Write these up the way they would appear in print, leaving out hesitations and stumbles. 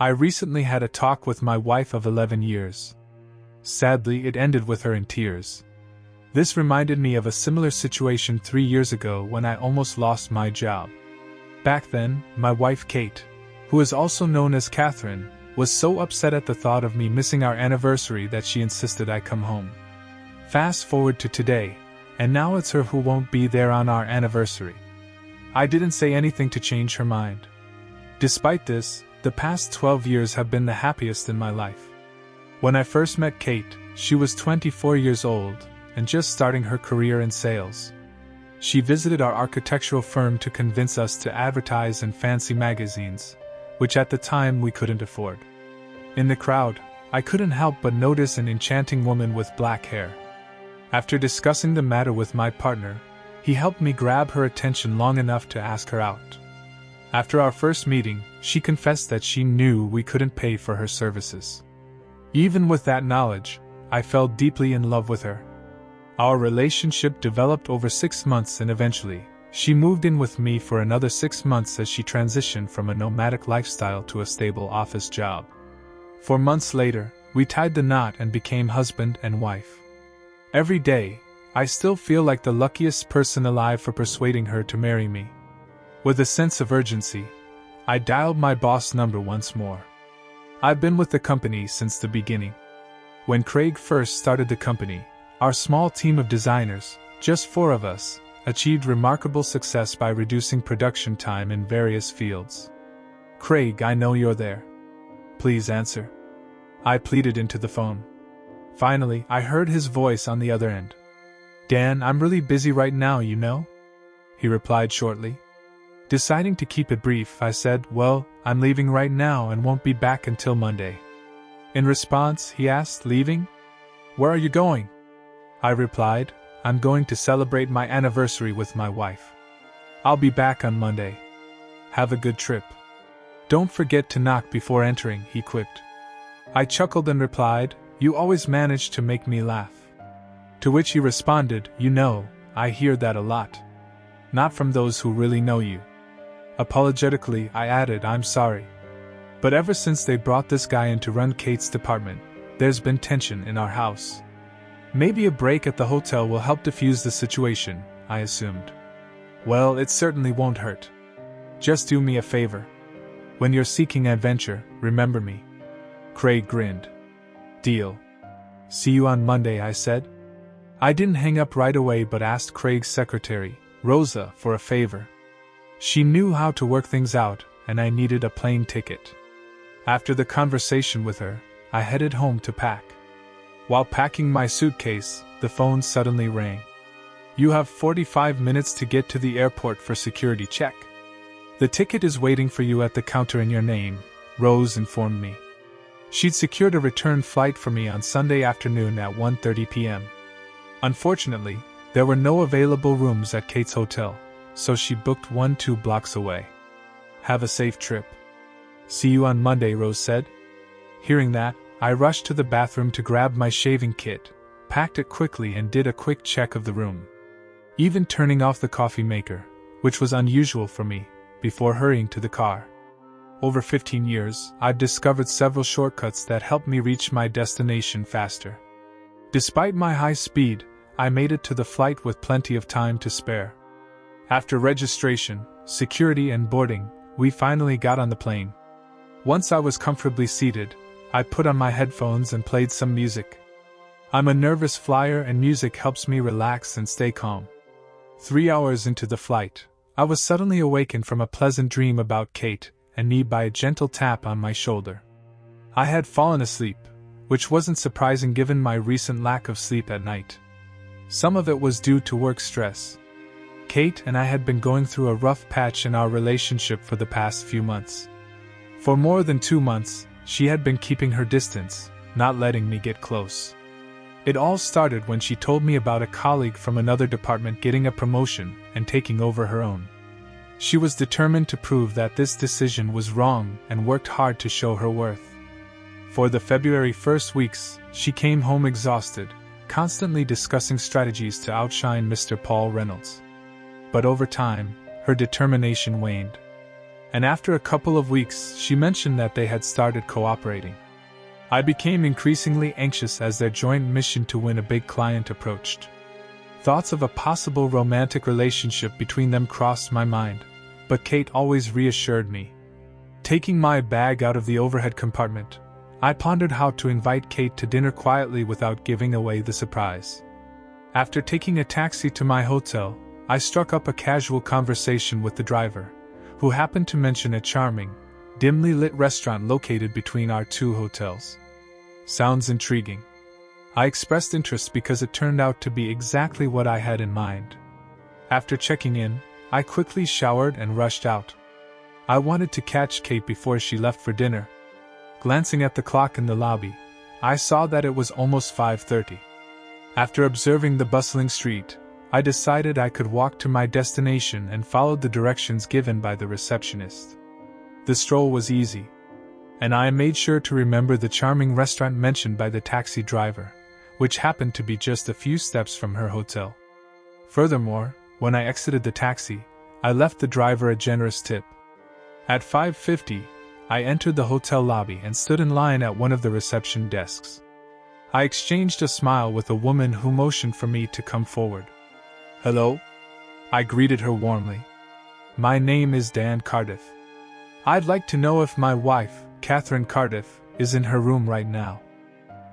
I recently had a talk with my wife of 11 years. Sadly, it ended with her in tears. This reminded me of a similar situation 3 years ago when I almost lost my job. Back then, my wife Kate, who is also known as Catherine, was so upset at the thought of me missing our anniversary that she insisted I come home. Fast forward to today, and now it's her who won't be there on our anniversary. I didn't say anything to change her mind. Despite this, the past 12 years have been the happiest in my life. When I first met Kate, she was 24 years old and just starting her career in sales. She visited our architectural firm to convince us to advertise in fancy magazines, which at the time we couldn't afford. In the crowd, I couldn't help but notice an enchanting woman with black hair. After discussing the matter with my partner, he helped me grab her attention long enough to ask her out. After our first meeting, she confessed that she knew we couldn't pay for her services. Even with that knowledge, I fell deeply in love with her. Our relationship developed over 6 months and eventually, she moved in with me for another 6 months as she transitioned from a nomadic lifestyle to a stable office job. 4 months later, we tied the knot and became husband and wife. Every day, I still feel like the luckiest person alive for persuading her to marry me. With a sense of urgency, I dialed my boss number once more. I've been with the company since the beginning. When Craig first started the company, our small team of designers, just 4 of us, achieved remarkable success by reducing production time in various fields. "Craig, I know you're there. Please answer," I pleaded into the phone. Finally, I heard his voice on the other end. "Dan, I'm really busy right now, you know," he replied shortly. Deciding to keep it brief, I said, "Well, I'm leaving right now and won't be back until Monday." In response, he asked, "Leaving? Where are you going?" I replied, "I'm going to celebrate my anniversary with my wife. I'll be back on Monday. Have a good trip. Don't forget to knock before entering," he quipped. I chuckled and replied, "You always manage to make me laugh." To which he responded, "You know, I hear that a lot. Not from those who really know you." Apologetically, I added, "I'm sorry. But ever since they brought this guy in to run Kate's department, there's been tension in our house. Maybe a break at the hotel will help diffuse the situation," I assumed. "Well, it certainly won't hurt. Just do me a favor. When you're seeking adventure, remember me." Craig grinned. "Deal. See you on Monday," I said. I didn't hang up right away but asked Craig's secretary, Rosa, for a favor. She knew how to work things out, and I needed a plane ticket. After the conversation with her, I headed home to pack. While packing my suitcase, the phone suddenly rang. "You have 45 minutes to get to the airport for security check. The ticket is waiting for you at the counter in your name," Rose informed me. She'd secured a return flight for me on Sunday afternoon at 1:30 p.m. Unfortunately, there were no available rooms at Kate's hotel, so she booked one 2 blocks away. "Have a safe trip. See you on Monday," Rose said. Hearing that, I rushed to the bathroom to grab my shaving kit, packed it quickly and did a quick check of the room. Even turning off the coffee maker, which was unusual for me, before hurrying to the car. Over 15 years, I've discovered several shortcuts that help me reach my destination faster. Despite my high speed, I made it to the flight with plenty of time to spare. After registration, security and boarding, we finally got on the plane. Once I was comfortably seated, I put on my headphones and played some music. I'm a nervous flyer and music helps me relax and stay calm. 3 hours into the flight, I was suddenly awakened from a pleasant dream about Kate and me by a gentle tap on my shoulder. I had fallen asleep, which wasn't surprising given my recent lack of sleep at night. Some of it was due to work stress. Kate and I had been going through a rough patch in our relationship for the past few months. For more than 2 months, she had been keeping her distance, not letting me get close. It all started when she told me about a colleague from another department getting a promotion and taking over her own. She was determined to prove that this decision was wrong and worked hard to show her worth. For the February 1st weeks, she came home exhausted, constantly discussing strategies to outshine Mr. Paul Reynolds. But over time, her determination waned. and after a couple of weeks she mentioned that they had started cooperating. I became increasingly anxious as their joint mission to win a big client approached. Thoughts of a possible romantic relationship between them crossed my mind, but Kate always reassured me. Taking my bag out of the overhead compartment, I pondered how to invite Kate to dinner quietly without giving away the surprise. After taking a taxi to my hotel, I struck up a casual conversation with the driver, who happened to mention a charming, dimly lit restaurant located between our two hotels. Sounds intriguing. I expressed interest because it turned out to be exactly what I had in mind. After checking in, I quickly showered and rushed out. I wanted to catch Kate before she left for dinner. Glancing at the clock in the lobby, I saw that it was almost 5:30. After observing the bustling street, I decided I could walk to my destination and followed the directions given by the receptionist. The stroll was easy, and I made sure to remember the charming restaurant mentioned by the taxi driver, which happened to be just a few steps from her hotel. Furthermore, when I exited the taxi, I left the driver a generous tip. At 5:50, I entered the hotel lobby and stood in line at one of the reception desks. I exchanged a smile with a woman who motioned for me to come forward. "Hello?" I greeted her warmly. "My name is Dan Cardiff. I'd like to know if my wife, Catherine Cardiff, is in her room right now.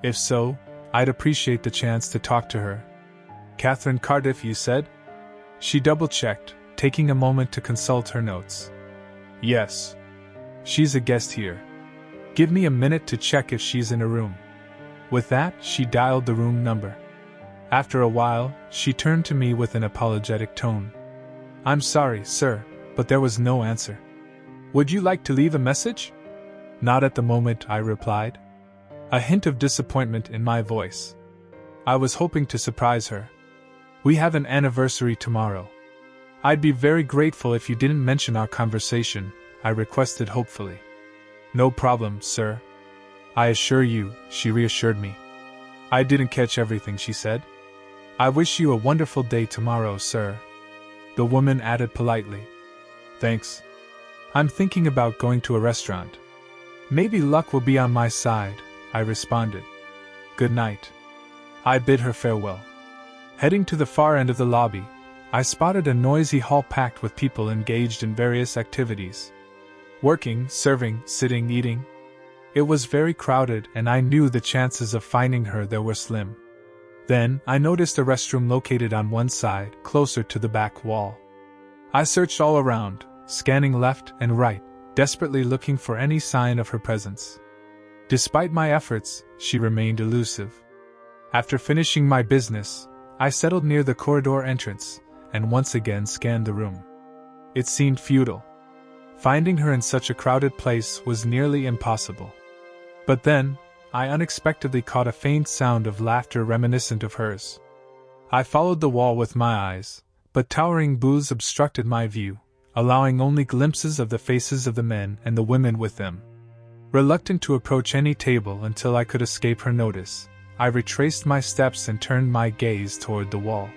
If so, I'd appreciate the chance to talk to her." "Catherine Cardiff, you said?" She double-checked, taking a moment to consult her notes. "Yes. She's a guest here. Give me a minute to check if she's in a room." With that, she dialed the room number. After a while, she turned to me with an apologetic tone. "I'm sorry, sir, but there was no answer. Would you like to leave a message?" "Not at the moment," I replied, a hint of disappointment in my voice. I was hoping to surprise her. "We have an anniversary tomorrow. I'd be very grateful if you didn't mention our conversation," I requested hopefully. "No problem, sir. I assure you," she reassured me. "I didn't catch everything she said." "I wish you a wonderful day tomorrow, sir," the woman added politely. "Thanks. I'm thinking about going to a restaurant. Maybe luck will be on my side," I responded. "Good night." I bid her farewell. Heading to the far end of the lobby, I spotted a noisy hall packed with people engaged in various activities. Working, serving, sitting, eating. It was very crowded, and I knew the chances of finding her there were slim. Then, I noticed a restroom located on one side, closer to the back wall. I searched all around, scanning left and right, desperately looking for any sign of her presence. Despite my efforts, she remained elusive. After finishing my business, I settled near the corridor entrance, and once again scanned the room. It seemed futile. Finding her in such a crowded place was nearly impossible. But then, I unexpectedly caught a faint sound of laughter reminiscent of hers. I followed the wall with my eyes, but towering booths obstructed my view, allowing only glimpses of the faces of the men and the women with them. Reluctant to approach any table until I could escape her notice, I retraced my steps and turned my gaze toward the wall.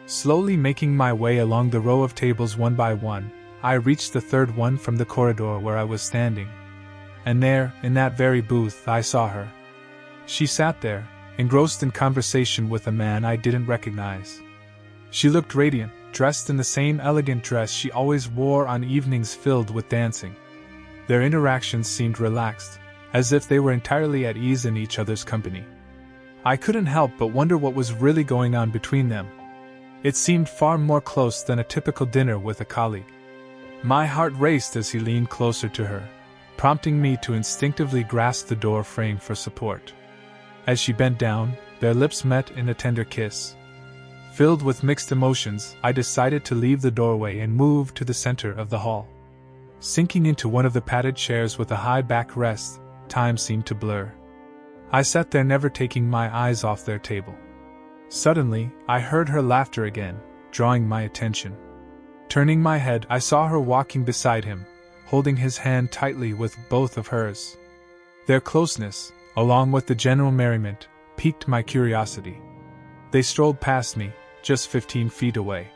Slowly making my way along the row of tables one by one, I reached the third one from the corridor where I was standing. And there, in that very booth, I saw her. She sat there, engrossed in conversation with a man I didn't recognize. She looked radiant, dressed in the same elegant dress she always wore on evenings filled with dancing. Their interactions seemed relaxed, as if they were entirely at ease in each other's company. I couldn't help but wonder what was really going on between them. It seemed far more close than a typical dinner with a colleague. My heart raced as he leaned closer to her, prompting me to instinctively grasp the door frame for support. As she bent down, their lips met in a tender kiss. Filled with mixed emotions, I decided to leave the doorway and move to the center of the hall. Sinking into one of the padded chairs with a high backrest, time seemed to blur. I sat there, never taking my eyes off their table. Suddenly, I heard her laughter again, drawing my attention. Turning my head, I saw her walking beside him, holding his hand tightly with both of hers. Their closeness, along with the general merriment, piqued my curiosity. They strolled past me, just 15 feet away.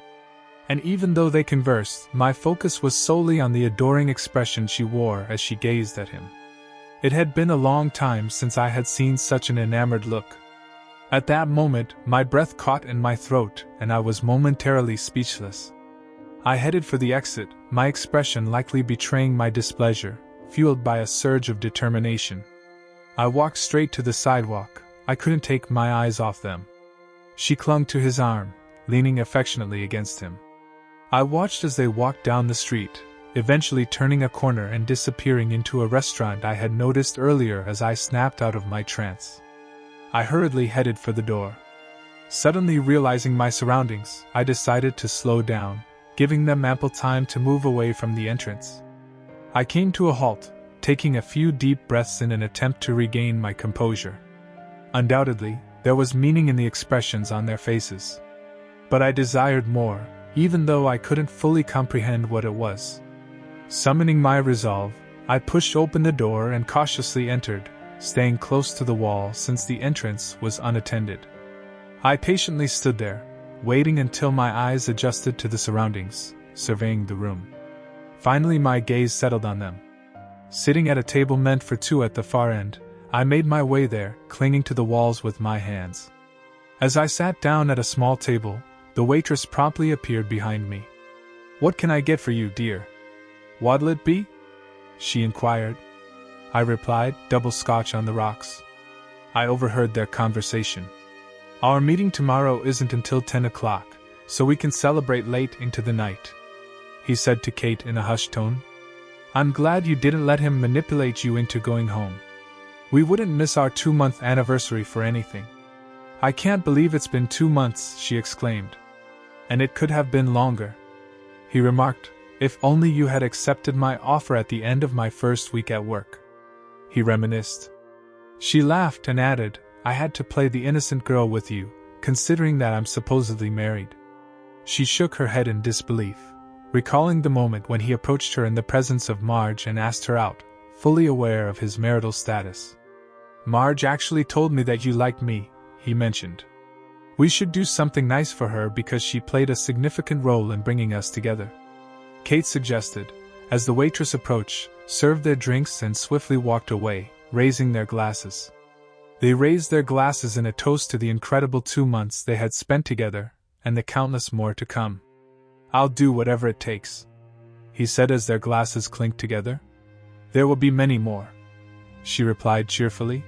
and even though they conversed, my focus was solely on the adoring expression she wore as she gazed at him. It had been a long time since I had seen such an enamored look. At that moment, my breath caught in my throat, and I was momentarily speechless. I headed for the exit, my expression likely betraying my displeasure, fueled by a surge of determination. I walked straight to the sidewalk. I couldn't take my eyes off them. She clung to his arm, leaning affectionately against him. I watched as they walked down the street, eventually turning a corner and disappearing into a restaurant I had noticed earlier as I snapped out of my trance. I hurriedly headed for the door. Suddenly realizing my surroundings, I decided to slow down, giving them ample time to move away from the entrance. I came to a halt, taking a few deep breaths in an attempt to regain my composure. Undoubtedly, there was meaning in the expressions on their faces. But I desired more, even though I couldn't fully comprehend what it was. Summoning my resolve, I pushed open the door and cautiously entered, staying close to the wall since the entrance was unattended. I patiently stood there, waiting until my eyes adjusted to the surroundings, surveying the room. Finally my gaze settled on them. Sitting at a table meant for two at the far end, I made my way there, clinging to the walls with my hands. As I sat down at a small table, the waitress promptly appeared behind me. "What can I get for you, dear?" "What'll it be?" she inquired. I replied, "Double scotch on the rocks." I overheard their conversation. "Our meeting tomorrow isn't until 10 o'clock, so we can celebrate late into the night," he said to Kate in a hushed tone. "I'm glad you didn't let him manipulate you into going home. We wouldn't miss our 2-month anniversary for anything." "I can't believe it's been 2 months," she exclaimed. "And it could have been longer," he remarked. "If only you had accepted my offer at the end of my first week at work," he reminisced. She laughed and added, "I had to play the innocent girl with you, considering that I'm supposedly married." She shook her head in disbelief, recalling the moment when he approached her in the presence of Marge and asked her out, fully aware of his marital status. "Marge actually told me that you liked me," he mentioned. "We should do something nice for her because she played a significant role in bringing us together," Kate suggested, as the waitress approached, served their drinks and swiftly walked away, raising their glasses. They raised their glasses in a toast to the incredible 2 months they had spent together, and the countless more to come. "I'll do whatever it takes," he said as their glasses clinked together. "There will be many more," she replied cheerfully.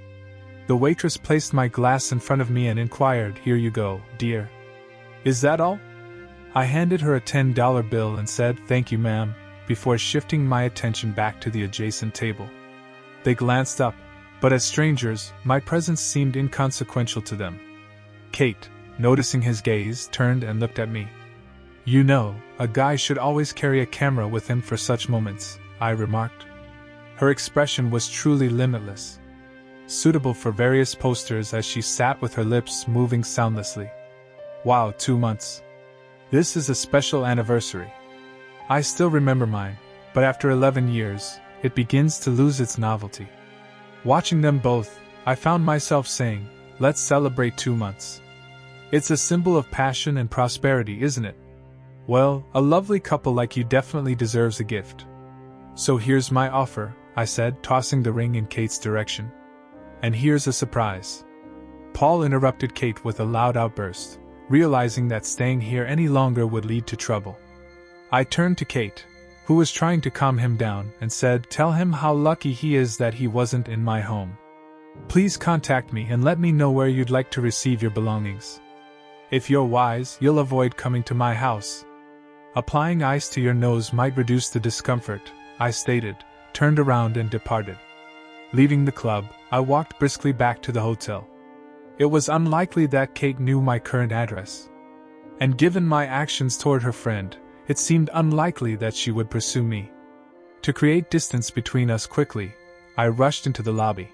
The waitress placed my glass in front of me and inquired, "Here you go, dear. Is that all?" I handed her a $10 bill and said, "Thank you, ma'am," before shifting my attention back to the adjacent table. They glanced up, but as strangers, my presence seemed inconsequential to them. Kate, noticing his gaze, turned and looked at me. "You know, a guy should always carry a camera with him for such moments," I remarked. Her expression was truly limitless, suitable for various posters as she sat with her lips moving soundlessly. "Wow, 2 months. This is a special anniversary. I still remember mine, but after 11 years, it begins to lose its novelty." Watching them both, I found myself saying, "Let's celebrate 2 months. It's a symbol of passion and prosperity, isn't it? Well, a lovely couple like you definitely deserves a gift. So here's my offer," I said, tossing the ring in Kate's direction. "And here's a surprise." Paul interrupted Kate with a loud outburst, realizing that staying here any longer would lead to trouble. I turned to Kate, who was trying to calm him down, and said, "Tell him how lucky he is that he wasn't in my home. Please contact me and let me know where you'd like to receive your belongings. If you're wise, you'll avoid coming to my house. Applying ice to your nose might reduce the discomfort," I stated, turned around and departed. Leaving the club, I walked briskly back to the hotel. It was unlikely that Kate knew my current address. And given my actions toward her friend, it seemed unlikely that she would pursue me. To create distance between us quickly, I rushed into the lobby.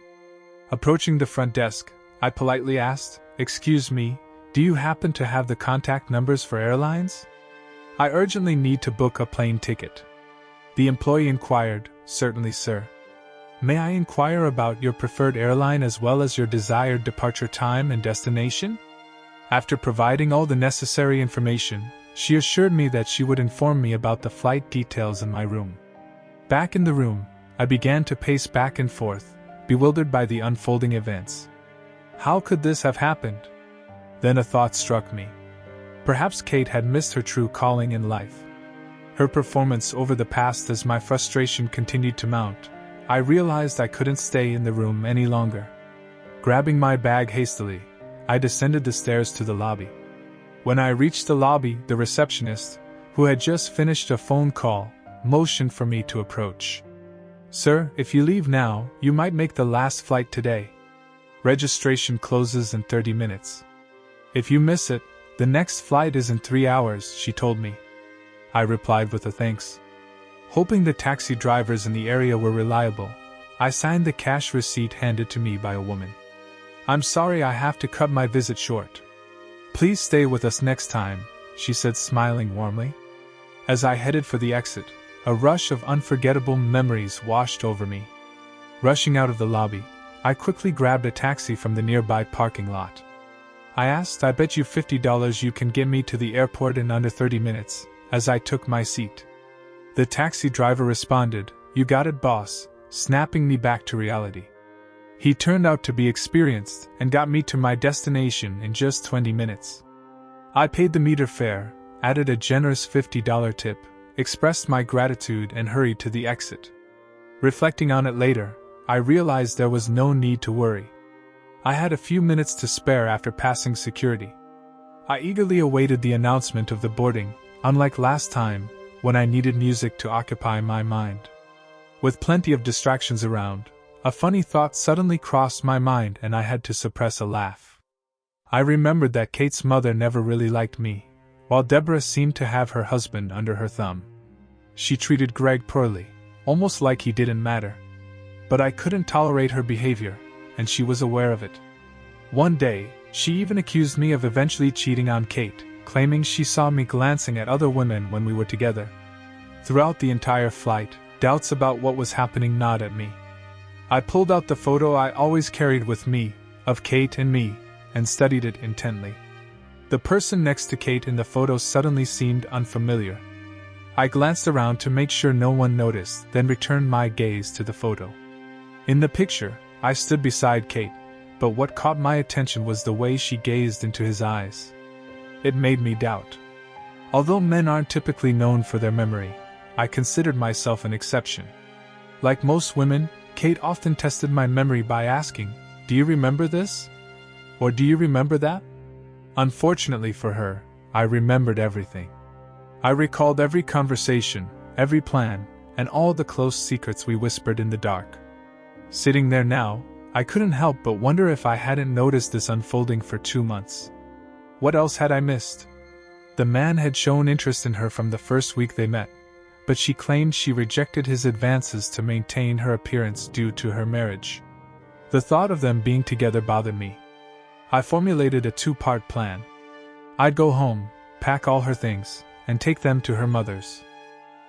Approaching the front desk, I politely asked, "Excuse me, do you happen to have the contact numbers for airlines? I urgently need to book a plane ticket." The employee inquired, "Certainly, sir. May I inquire about your preferred airline as well as your desired departure time and destination?" After providing all the necessary information, She assured me that she would inform me about the flight details in my room. Back in the room, I began to pace back and forth, bewildered by the unfolding events. How could this have happened? Then a thought struck me. Perhaps Kate had missed her true calling in life. Her performance over the past as my frustration continued to mount, I realized I couldn't stay in the room any longer. Grabbing my bag hastily, I descended the stairs to the lobby. When I reached the lobby, the receptionist, who had just finished a phone call, motioned for me to approach. "Sir, if you leave now, you might make the last flight today. Registration closes in 30 minutes. If you miss it, the next flight is in 3 hours," she told me. I replied with a thanks. Hoping the taxi drivers in the area were reliable, I signed the cash receipt handed to me by a woman. "I'm sorry I have to cut my visit short. Please stay with us next time," she said, smiling warmly. As I headed for the exit, a rush of unforgettable memories washed over me. Rushing out of the lobby, I quickly grabbed a taxi from the nearby parking lot. I asked, "I bet you $50 you can get me to the airport in under 30 minutes, as I took my seat. The taxi driver responded, "You got it, boss," snapping me back to reality. He turned out to be experienced and got me to my destination in just 20 minutes. I paid the meter fare, added a generous $50 tip, expressed my gratitude and hurried to the exit. Reflecting on it later, I realized there was no need to worry. I had a few minutes to spare after passing security. I eagerly awaited the announcement of the boarding, unlike last time, when I needed music to occupy my mind. With plenty of distractions around, a funny thought suddenly crossed my mind and I had to suppress a laugh. I remembered that Kate's mother never really liked me, while Deborah seemed to have her husband under her thumb. She treated Greg poorly, almost like he didn't matter. But I couldn't tolerate her behavior, and she was aware of it. One day, she even accused me of eventually cheating on Kate, claiming she saw me glancing at other women when we were together. Throughout the entire flight, doubts about what was happening gnawed at me. I pulled out the photo I always carried with me, of Kate and me, and studied it intently. The person next to Kate in the photo suddenly seemed unfamiliar. I glanced around to make sure no one noticed, then returned my gaze to the photo. In the picture, I stood beside Kate, but what caught my attention was the way she gazed into his eyes. It made me doubt. Although men aren't typically known for their memory, I considered myself an exception. Like most women, Kate often tested my memory by asking, "Do you remember this? Or do you remember that?" Unfortunately for her, I remembered everything. I recalled every conversation, every plan, and all the close secrets we whispered in the dark. Sitting there now, I couldn't help but wonder if I hadn't noticed this unfolding for 2 months. What else had I missed? The man had shown interest in her from the first week they met, but she claimed she rejected his advances to maintain her appearance due to her marriage. The thought of them being together bothered me. I formulated a 2-part plan. I'd go home, pack all her things, and take them to her mother's.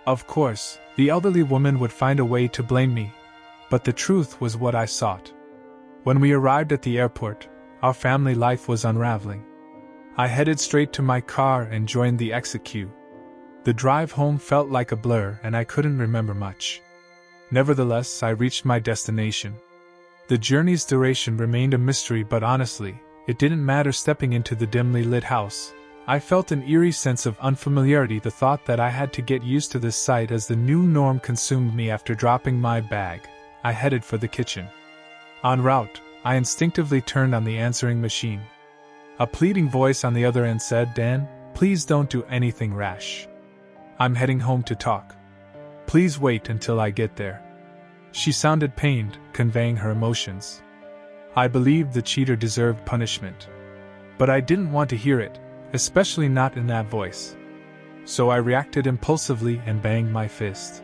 Of course, the elderly woman would find a way to blame me, but the truth was what I sought. When we arrived at the airport, our family life was unraveling. I headed straight to my car and joined the exit queue. The drive home felt like a blur and I couldn't remember much. Nevertheless, I reached my destination. The journey's duration remained a mystery, but honestly, it didn't matter. Stepping into the dimly lit house, I felt an eerie sense of unfamiliarity. The thought that I had to get used to this sight as the new norm consumed me. After dropping my bag, I headed for the kitchen. En route, I instinctively turned on the answering machine. A pleading voice on the other end said, "Dan, please don't do anything rash. I'm heading home to talk. Please wait until I get there." She sounded pained, conveying her emotions. I believed the cheater deserved punishment. But I didn't want to hear it, especially not in that voice. So I reacted impulsively and banged my fist.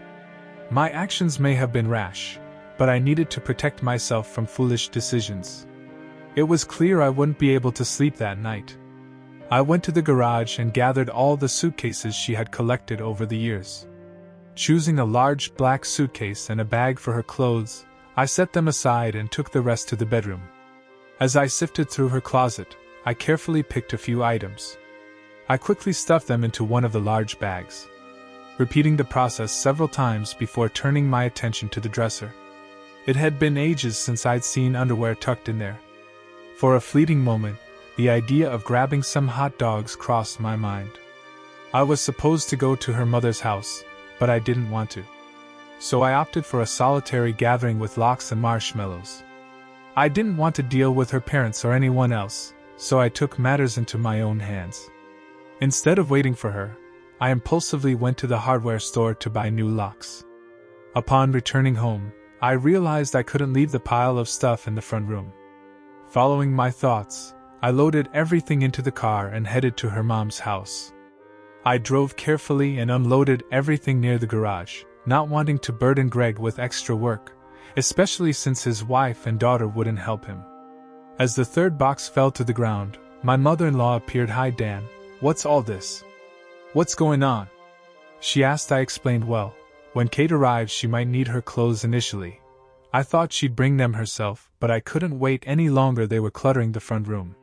My actions may have been rash, but I needed to protect myself from foolish decisions. It was clear I wouldn't be able to sleep that night. I went to the garage and gathered all the suitcases she had collected over the years. Choosing a large black suitcase and a bag for her clothes, I set them aside and took the rest to the bedroom. As I sifted through her closet, I carefully picked a few items. I quickly stuffed them into one of the large bags, repeating the process several times before turning my attention to the dresser. It had been ages since I'd seen underwear tucked in there. For a fleeting moment, the idea of grabbing some hot dogs crossed my mind. I was supposed to go to her mother's house, but I didn't want to. So I opted for a solitary gathering with lox and marshmallows. I didn't want to deal with her parents or anyone else, so I took matters into my own hands. Instead of waiting for her, I impulsively went to the hardware store to buy new locks. Upon returning home, I realized I couldn't leave the pile of stuff in the front room. Following my thoughts, I loaded everything into the car and headed to her mom's house. I drove carefully and unloaded everything near the garage, not wanting to burden Greg with extra work, especially since his wife and daughter wouldn't help him. As the third box fell to the ground, my mother-in-law appeared. "Hi Dan, what's all this? What's going on?" she asked. I explained, "Well, when Kate arrived she might need her clothes initially. I thought she'd bring them herself, but I couldn't wait any longer. They were cluttering the front room."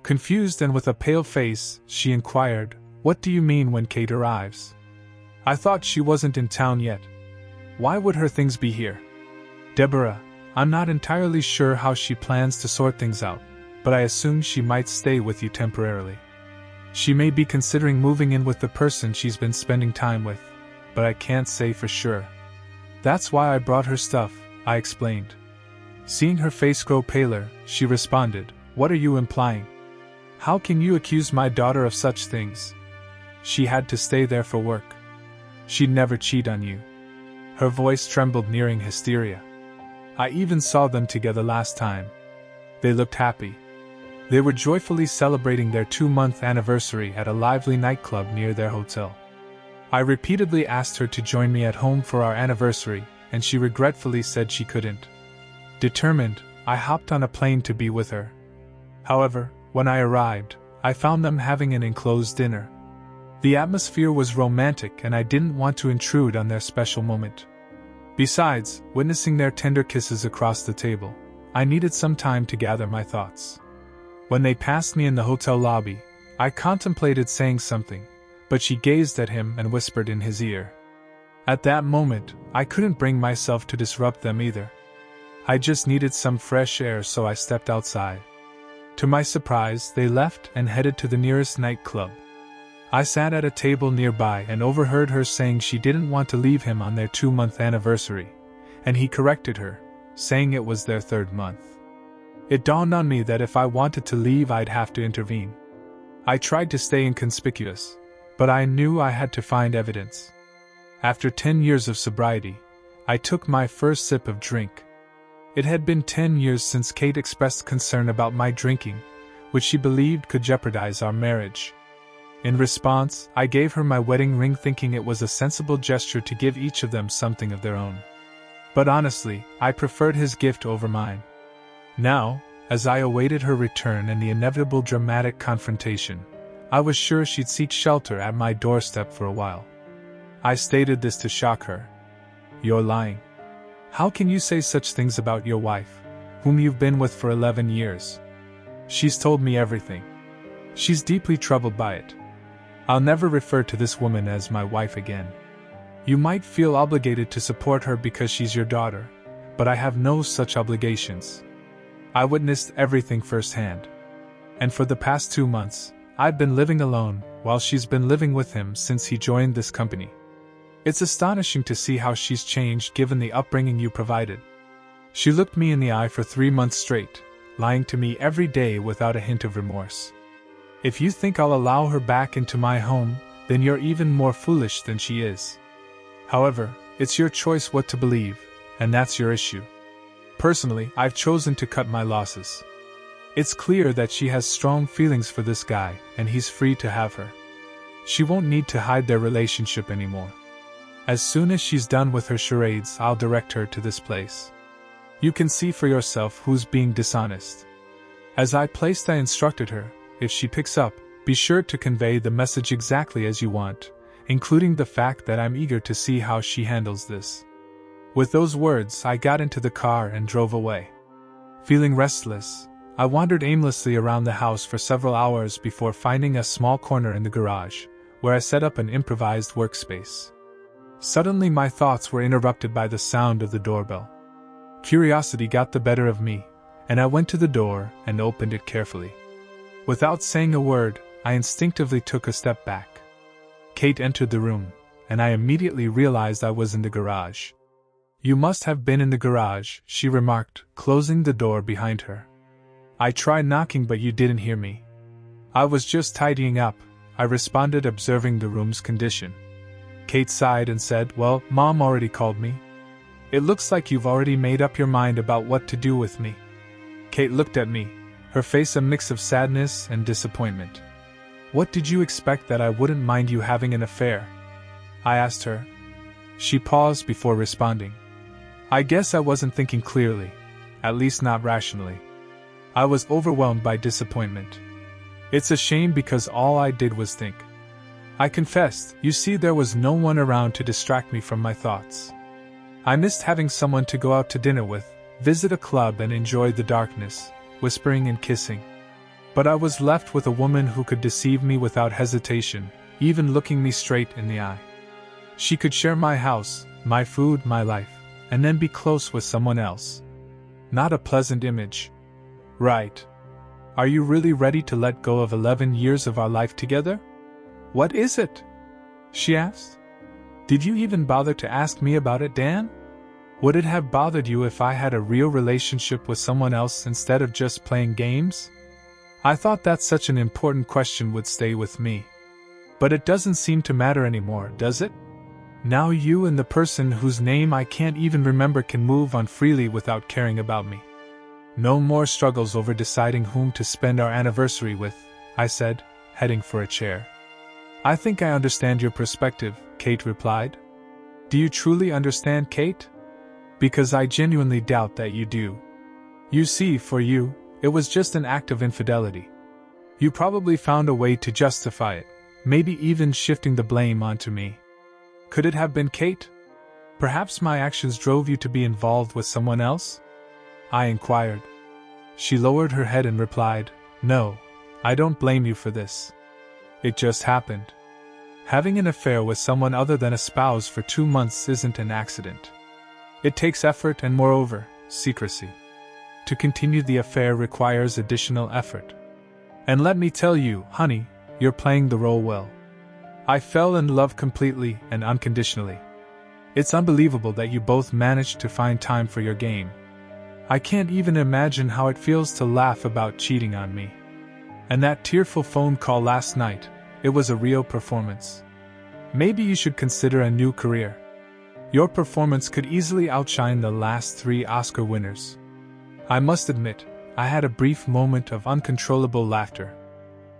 Confused and with a pale face, she inquired, "What do you mean when Kate arrives? I thought she wasn't in town yet. Why would her things be here?" "Deborah, I'm not entirely sure how she plans to sort things out, but I assume she might stay with you temporarily. She may be considering moving in with the person she's been spending time with, but I can't say for sure. That's why I brought her stuff," I explained. Seeing her face grow paler, she responded, "What are you implying? How can you accuse my daughter of such things? She had to stay there for work. She'd never cheat on you." Her voice trembled, nearing hysteria. "I even saw them together last time. They looked happy. They were joyfully celebrating their 2-month anniversary at a lively nightclub near their hotel. I repeatedly asked her to join me at home for our anniversary, and she regretfully said she couldn't. Determined, I hopped on a plane to be with her. However, when I arrived, I found them having an enclosed dinner. The atmosphere was romantic and I didn't want to intrude on their special moment. Besides, witnessing their tender kisses across the table, I needed some time to gather my thoughts. When they passed me in the hotel lobby, I contemplated saying something, but she gazed at him and whispered in his ear. At that moment, I couldn't bring myself to disrupt them either. I just needed some fresh air, so I stepped outside. To my surprise, they left and headed to the nearest nightclub. I sat at a table nearby and overheard her saying she didn't want to leave him on their 2-month anniversary, and he corrected her, saying it was their 3rd month. It dawned on me that if I wanted to leave, I'd have to intervene. I tried to stay inconspicuous, but I knew I had to find evidence. After 10 years of sobriety, I took my first sip of drink. It had been 10 years since Kate expressed concern about my drinking, which she believed could jeopardize our marriage. In response, I gave her my wedding ring, thinking it was a sensible gesture to give each of them something of their own. But honestly, I preferred his gift over mine. Now, as I awaited her return and the inevitable dramatic confrontation, I was sure she'd seek shelter at my doorstep for a while. I stated this to shock her. "You're lying. How can you say such things about your wife, whom you've been with for 11 years? She's told me everything. She's deeply troubled by it. I'll never refer to this woman as my wife again. You might feel obligated to support her because she's your daughter, but I have no such obligations. I witnessed everything firsthand. And for the past 2 months, I've been living alone, while she's been living with him since he joined this company. It's astonishing to see how she's changed given the upbringing you provided." She looked me in the eye for 3 months straight, lying to me every day without a hint of remorse. "If you think I'll allow her back into my home, then you're even more foolish than she is. However, it's your choice what to believe, and that's your issue. Personally, I've chosen to cut my losses. It's clear that she has strong feelings for this guy, and he's free to have her. She won't need to hide their relationship anymore. As soon as she's done with her charades, I'll direct her to this place. You can see for yourself who's being dishonest." As I instructed her, "If she picks up, be sure to convey the message exactly as you want, including the fact that I'm eager to see how she handles this." With those words, I got into the car and drove away. Feeling restless, I wandered aimlessly around the house for several hours before finding a small corner in the garage, where I set up an improvised workspace. Suddenly my thoughts were interrupted by the sound of the doorbell. Curiosity got the better of me, and I went to the door and opened it carefully. Without saying a word, I instinctively took a step back. Kate entered the room, and I immediately realized I was in the garage. "You must have been in the garage," she remarked, closing the door behind her. "I tried knocking but you didn't hear me." "I was just tidying up," I responded, observing the room's condition. Kate sighed and said, "Well, Mom already called me. It looks like you've already made up your mind about what to do with me." Kate looked at me, her face a mix of sadness and disappointment. "What did you expect, that I wouldn't mind you having an affair?" I asked her. She paused before responding. "I guess I wasn't thinking clearly, at least not rationally. I was overwhelmed by disappointment. It's a shame because all I did was think." I confessed. "You see, there was no one around to distract me from my thoughts. I missed having someone to go out to dinner with, visit a club and enjoy the darkness, whispering and kissing. But I was left with a woman who could deceive me without hesitation, even looking me straight in the eye. She could share my house, my food, my life, and then be close with someone else. Not a pleasant image. Right. Are you really ready to let go of 11 years of our life together?" "What is it?" she asked. "Did you even bother to ask me about it, Dan? Would it have bothered you if I had a real relationship with someone else instead of just playing games? I thought that such an important question would stay with me. But it doesn't seem to matter anymore, does it? Now you and the person whose name I can't even remember can move on freely without caring about me. No more struggles over deciding whom to spend our anniversary with," I said, heading for a chair. "I think I understand your perspective," Kate replied. "Do you truly understand, Kate? Because I genuinely doubt that you do. You see, for you, it was just an act of infidelity. You probably found a way to justify it, maybe even shifting the blame onto me. Could it have been, Kate? Perhaps my actions drove you to be involved with someone else?" I inquired. She lowered her head and replied, "No, I don't blame you for this. It just happened. Having an affair with someone other than a spouse for 2 months isn't an accident. It takes effort and, moreover, secrecy. To continue the affair requires additional effort. And let me tell you, honey, you're playing the role well. I fell in love completely and unconditionally. It's unbelievable that you both managed to find time for your game. I can't even imagine how it feels to laugh about cheating on me. And that tearful phone call last night, it was a real performance. Maybe you should consider a new career. Your performance could easily outshine the last 3 Oscar winners." I must admit, I had a brief moment of uncontrollable laughter.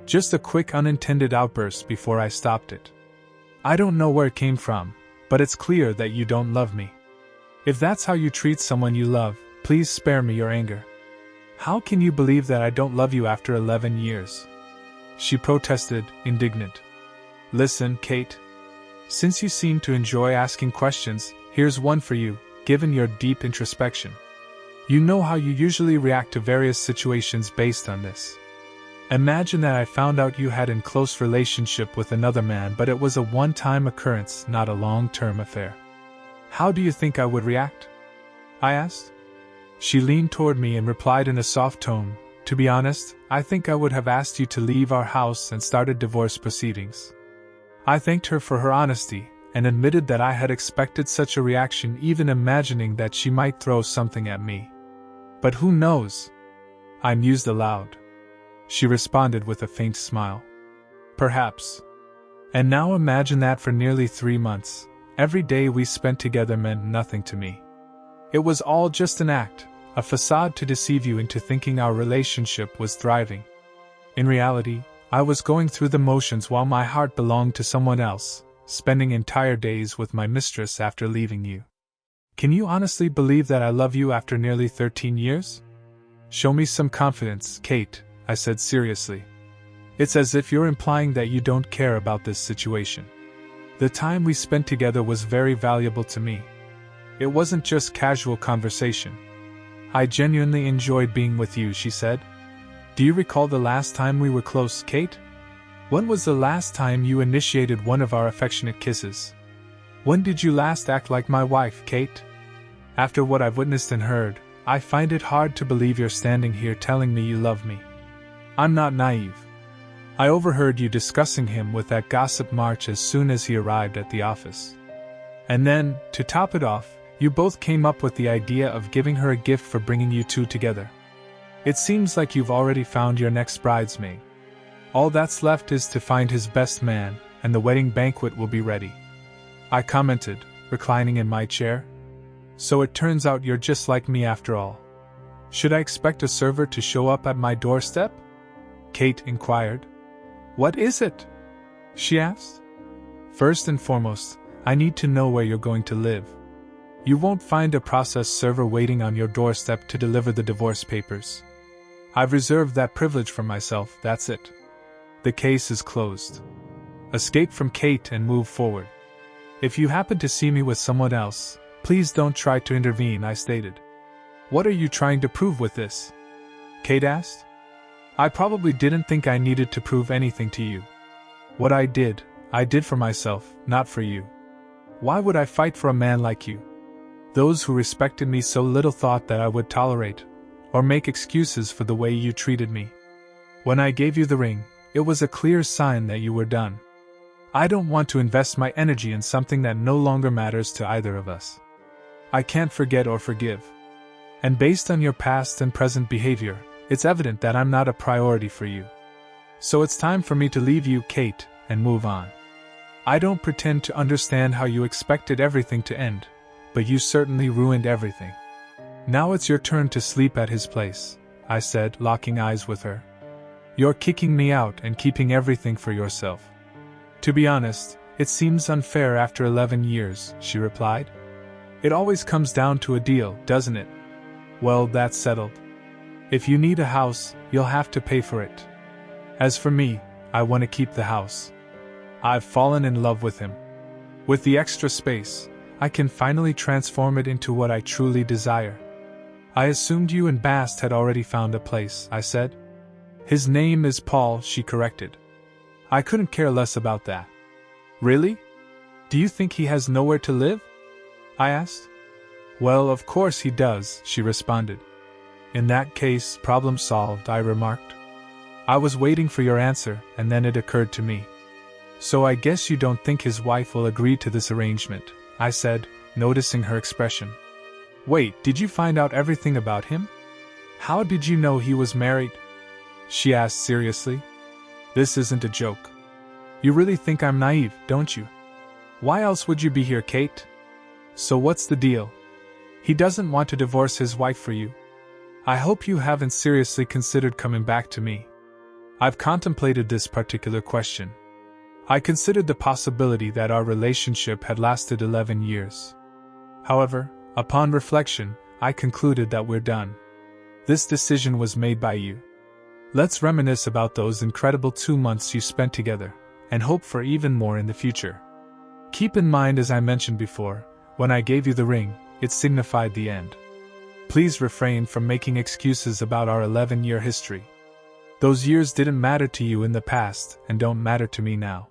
Just a quick unintended outburst before I stopped it. "I don't know where it came from, but it's clear that you don't love me. If that's how you treat someone you love, please spare me your anger. How can you believe that I don't love you after 11 years? She protested, indignant. "Listen, Kate. Since you seem to enjoy asking questions, here's one for you, given your deep introspection. You know how you usually react to various situations based on this. Imagine that I found out you had a close relationship with another man, but it was a one-time occurrence, not a long-term affair. How do you think I would react?" I asked. She leaned toward me and replied in a soft tone, "To be honest, I think I would have asked you to leave our house and started divorce proceedings." I thanked her for her honesty, and admitted that I had expected such a reaction, even imagining that she might throw something at me. "But who knows?" I mused aloud. She responded with a faint smile. "Perhaps. And now imagine that for nearly 3 months, every day we spent together meant nothing to me. It was all just an act, a facade to deceive you into thinking our relationship was thriving. In reality, I was going through the motions while my heart belonged to someone else, spending entire days with my mistress after leaving you. Can you honestly believe that I love you after nearly 13 years? Show me some confidence, Kate," I said seriously. "It's as if you're implying that you don't care about this situation. The time we spent together was very valuable to me. It wasn't just casual conversation. I genuinely enjoyed being with you," she said, Do you recall the last time we were close, Kate? When was the last time you initiated one of our affectionate kisses? When did you last act like my wife, Kate? After what I've witnessed and heard, I find it hard to believe you're standing here telling me you love me. I'm not naive. I overheard you discussing him with that gossip March as soon as he arrived at the office. And then, to top it off, you both came up with the idea of giving her a gift for bringing you two together. It seems like you've already found your next bridesmaid. All that's left is to find his best man, and the wedding banquet will be ready. I commented, reclining in my chair. So it turns out you're just like me after all. Should I expect a server to show up at my doorstep? Kate inquired. What is it? She asked. First and foremost, I need to know where you're going to live. You won't find a process server waiting on your doorstep to deliver the divorce papers. I've reserved that privilege for myself, that's it. The case is closed. Escape from Kate and move forward. If you happen to see me with someone else, please don't try to intervene, I stated. What are you trying to prove with this? Kate asked. I probably didn't think I needed to prove anything to you. What I did for myself, not for you. Why would I fight for a man like you? Those who respected me so little thought that I would tolerate, or make excuses for the way you treated me. When I gave you the ring, it was a clear sign that you were done. I don't want to invest my energy in something that no longer matters to either of us. I can't forget or forgive. And based on your past and present behavior, it's evident that I'm not a priority for you. So it's time for me to leave you, Kate, and move on. I don't pretend to understand how you expected everything to end, but you certainly ruined everything. Now it's your turn to sleep at his place, I said, locking eyes with her. You're kicking me out and keeping everything for yourself. To be honest, it seems unfair after 11 years, she replied. It always comes down to a deal, doesn't it? Well, that's settled. If you need a house, you'll have to pay for it. As for me, I want to keep the house. I've fallen in love with him. With the extra space, I can finally transform it into what I truly desire. I assumed you and Bast had already found a place, I said. His name is Paul, she corrected. I couldn't care less about that. Really? Do you think he has nowhere to live? I asked. Well, of course he does, she responded. In that case, problem solved, I remarked. I was waiting for your answer, and then it occurred to me. So I guess you don't think his wife will agree to this arrangement, I said, noticing her expression. Wait, did you find out everything about him? How did you know he was married? She asked seriously. This isn't a joke. You really think I'm naive, don't you? Why else would you be here, Kate? So what's the deal? He doesn't want to divorce his wife for you. I hope you haven't seriously considered coming back to me. I've contemplated this particular question. I considered the possibility that our relationship had lasted 11 years. However, upon reflection, I concluded that we're done. This decision was made by you. Let's reminisce about those incredible 2 months you spent together, and hope for even more in the future. Keep in mind, as I mentioned before, when I gave you the ring, it signified the end. Please refrain from making excuses about our 11-year history. Those years didn't matter to you in the past and don't matter to me now.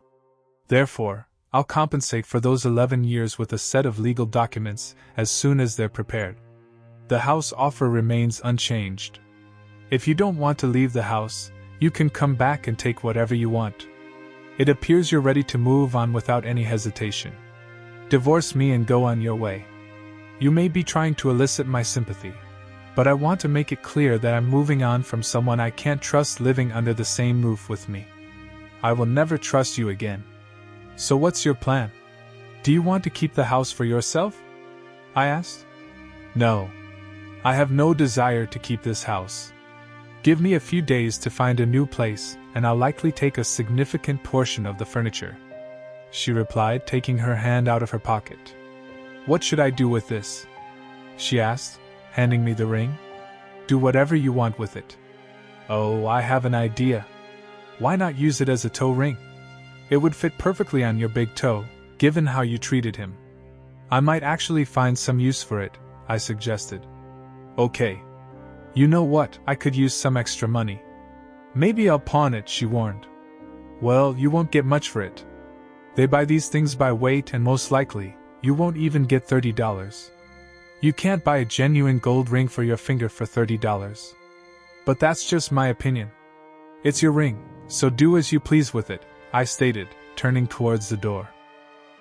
Therefore, I'll compensate for those 11 years with a set of legal documents as soon as they're prepared. The house offer remains unchanged. If you don't want to leave the house, you can come back and take whatever you want. It appears you're ready to move on without any hesitation. Divorce me and go on your way. You may be trying to elicit my sympathy, but I want to make it clear that I'm moving on from someone I can't trust living under the same roof with me. I will never trust you again. So what's your plan? Do you want to keep the house for yourself? I asked. No. I have no desire to keep this house. Give me a few days to find a new place, and I'll likely take a significant portion of the furniture, she replied, taking her hand out of her pocket. What should I do with this? She asked, handing me the ring. Do whatever you want with it. Oh, I have an idea. Why not use it as a toe ring? It would fit perfectly on your big toe, given how you treated him. I might actually find some use for it, I suggested. Okay. You know what, I could use some extra money. Maybe I'll pawn it, she warned. Well, you won't get much for it. They buy these things by weight and most likely, you won't even get $30. You can't buy a genuine gold ring for your finger for $30. But that's just my opinion. It's your ring, so do as you please with it, I stated, turning towards the door.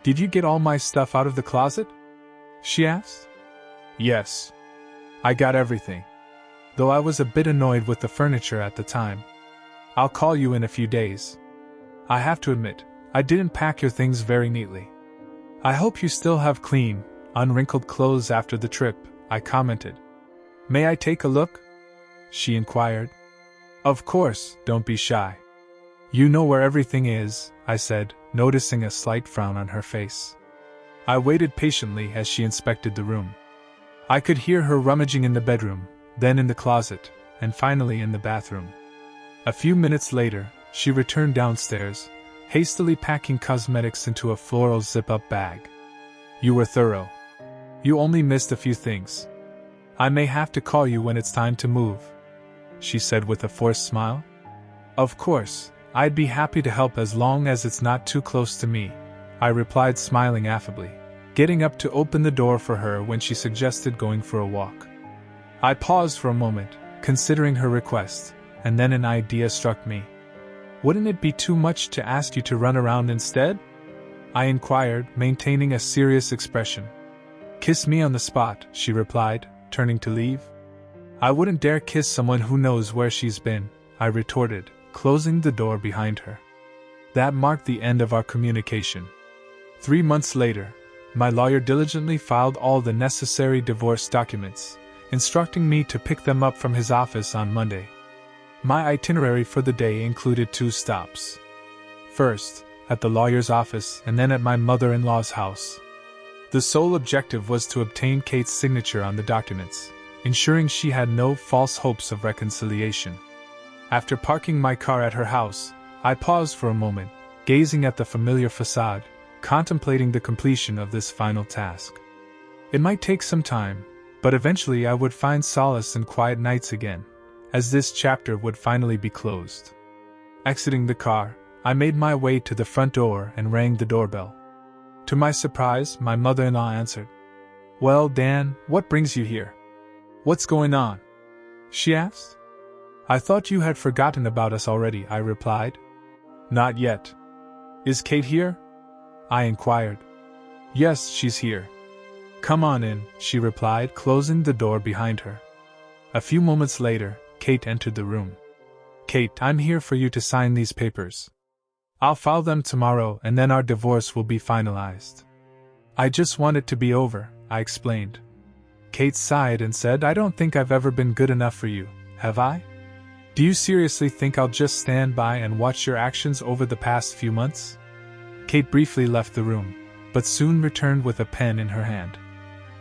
Did you get all my stuff out of the closet? She asked. Yes. I got everything. Though I was a bit annoyed with the furniture at the time. I'll call you in a few days. I have to admit, I didn't pack your things very neatly. I hope you still have clean, unwrinkled clothes after the trip, I commented. May I take a look? She inquired. Of course, don't be shy. You know where everything is, I said, noticing a slight frown on her face. I waited patiently as she inspected the room. I could hear her rummaging in the bedroom, then in the closet, and finally in the bathroom. A few minutes later, she returned downstairs, hastily packing cosmetics into a floral zip-up bag. You were thorough. You only missed a few things. I may have to call you when it's time to move, she said with a forced smile. Of course, I'd be happy to help as long as it's not too close to me, I replied, smiling affably, getting up to open the door for her when she suggested going for a walk. I paused for a moment, considering her request, and then an idea struck me. Wouldn't it be too much to ask you to run around instead? I inquired, maintaining a serious expression. Kiss me on the spot, she replied, turning to leave. I wouldn't dare kiss someone who knows where she's been, I retorted, closing the door behind her. That marked the end of our communication. 3 months later, my lawyer diligently filed all the necessary divorce documents, instructing me to pick them up from his office on Monday. My itinerary for the day included 2 stops. First, at the lawyer's office and then at my mother-in-law's house. The sole objective was to obtain Kate's signature on the documents, ensuring she had no false hopes of reconciliation. After parking my car at her house, I paused for a moment, gazing at the familiar facade, contemplating the completion of this final task. It might take some time, but eventually I would find solace in quiet nights again, as this chapter would finally be closed. Exiting the car, I made my way to the front door and rang the doorbell. To my surprise, my mother-in-law answered. Well, Dan, what brings you here? What's going on? She asked. I thought you had forgotten about us already, I replied. Not yet. Is Kate here? I inquired. Yes, she's here. Come on in, she replied, closing the door behind her. A few moments later, Kate entered the room. Kate, I'm here for you to sign these papers. I'll file them tomorrow and then our divorce will be finalized. I just want it to be over, I explained. Kate sighed and said, I don't think I've ever been good enough for you, have I? Do you seriously think I'll just stand by and watch your actions over the past few months? Kate briefly left the room, but soon returned with a pen in her hand.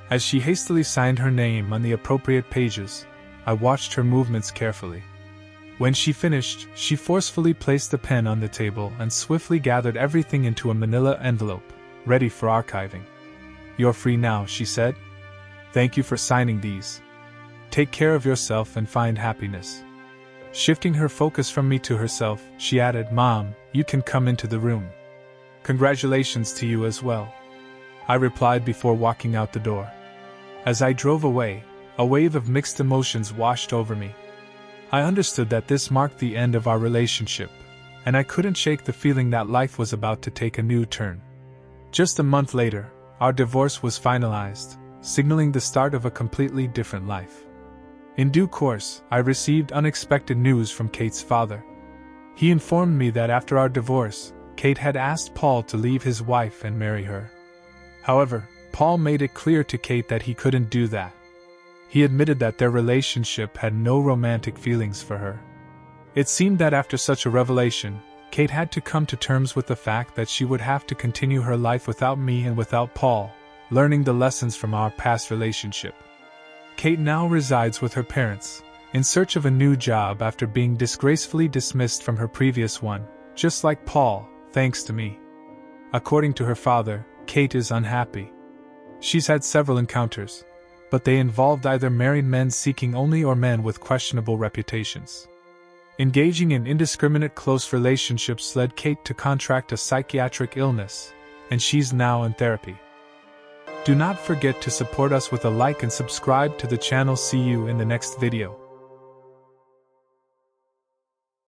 As she hastily signed her name on the appropriate pages, I watched her movements carefully. When she finished, she forcefully placed the pen on the table and swiftly gathered everything into a manila envelope, ready for archiving. You're free now, she said. Thank you for signing these. Take care of yourself and find happiness. Shifting her focus from me to herself, she added, Mom, you can come into the room. Congratulations to you as well, I replied before walking out the door. As I drove away, a wave of mixed emotions washed over me. I understood that this marked the end of our relationship, and I couldn't shake the feeling that life was about to take a new turn. Just a month later, our divorce was finalized, signaling the start of a completely different life. In due course, I received unexpected news from Kate's father. He informed me that after our divorce, Kate had asked Paul to leave his wife and marry her. However, Paul made it clear to Kate that he couldn't do that. He admitted that their relationship had no romantic feelings for her. It seemed that after such a revelation, Kate had to come to terms with the fact that she would have to continue her life without me and without Paul, learning the lessons from our past relationship. Kate now resides with her parents, in search of a new job after being disgracefully dismissed from her previous one, just like Paul, thanks to me. According to her father, Kate is unhappy. She's had several encounters, but they involved either married men seeking only or men with questionable reputations. Engaging in indiscriminate close relationships led Kate to contract a psychiatric illness, and she's now in therapy. Do not forget to support us with a like and subscribe to the channel. See you in the next video.